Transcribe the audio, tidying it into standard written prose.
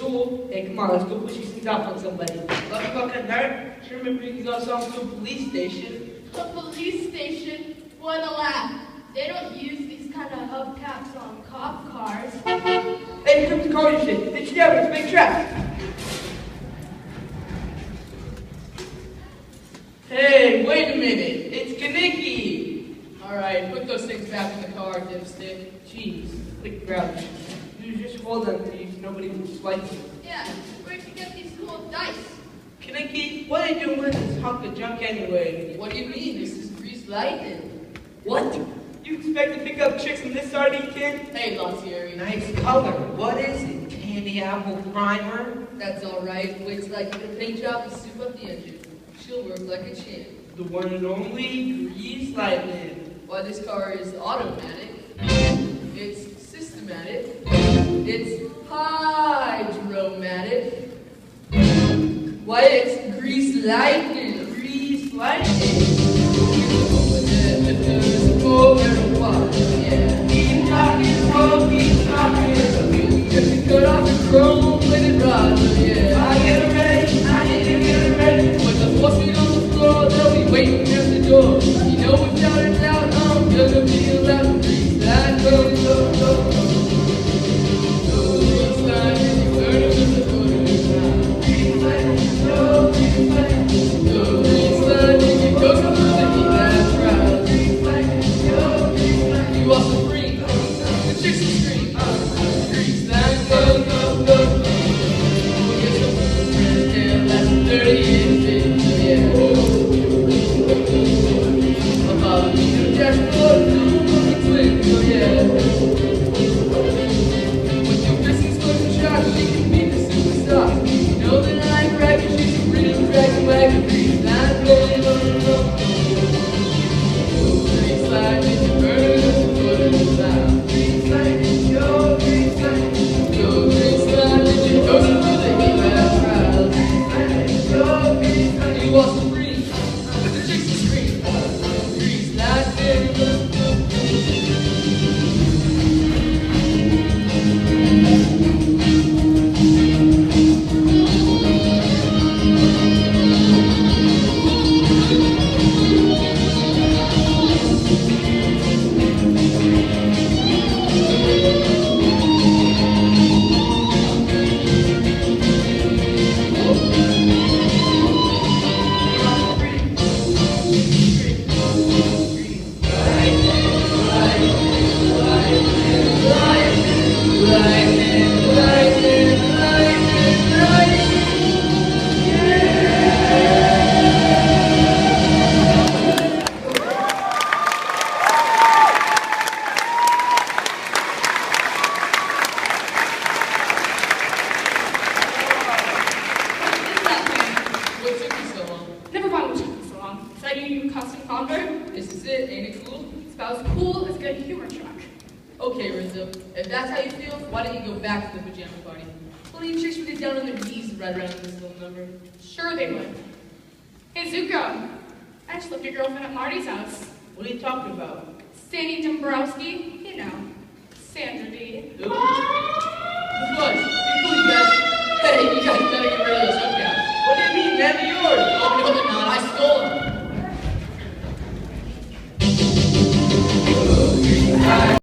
tool. Hey, come on, let's go push these things off on somebody. Lucky fucking nerd. Sherman brings us off to a police station. A police station? What a laugh. They don't use these kind of hubcaps on cop cars. Hey, here comes the car you shit. Bitch, down, it's big trap. Hey, wait a minute. It's Kaneki. Alright, put those things back in the car, dipstick. Jeez, look grouch. You just hold them, please. Nobody will swipe you. Yeah, where'd you get these cool dice? Kaneki, what are you doing with this hunk of junk anyway? What do you mean? This is greased lightning. What? You expect to pick up chicks in this sardine tin? Hey, Lautieri. Nice color. What is it? Candy apple primer? That's alright. Wait till I get a paint job and soup up the engine. She'll work like a champ. The one and only Grease Lightning. Why, this car is automatic. It's systematic. It's hydromatic. Why, it's grease lightning. Grease Lightning. Yeah. Keep talking, bro, keep talking. Just cut off the chrome plated rods, yeah. I get ready, I need to get ready. With the 4 feet on the floor, they'll be waiting at the door. You know without a doubt, I'm gonna be allowed to grease that go, go, go. Grease lightning, burning with the quarters now. Grease Lightning, no, Grease Lightning. Grease lightning, it goes through the heat that's right. Grease Lightning, no, Grease Lightning. You also free, the chicks will scream. Grease that go, go, go. We'll get some friends, they'll last 30 years, yeah. About you, dashboard, twin, oh yeah. With your business looking sharp, she can be the superstar. You know that I ain't bragging, she's a real dragon wagon. Grease that go, go, go. Grease lightning, burning the quarters out. Grease Lightning, yo, Grease Lightning. Go grease lightning, it goes through the heat that's right. Grease Lightning, yo, Grease Lightning. You also free, the chicks will scream. Grease lightning, go, go, lightning, lightning, lightning, lightning. What took you so long? Never mind what took me so long. Is that you custom convert? This is it, ain't it cool? It's about as cool as a good humor truck. Okay, Rizzo, if that's how you feel, why don't you go back to the pajama party? Well, you chicks would get down on their knees and ride around in this little number. Sure they would. Hey, Zuko. I just left your girlfriend at Marty's house. What are you talking about? Sandy Dombrowski, you know.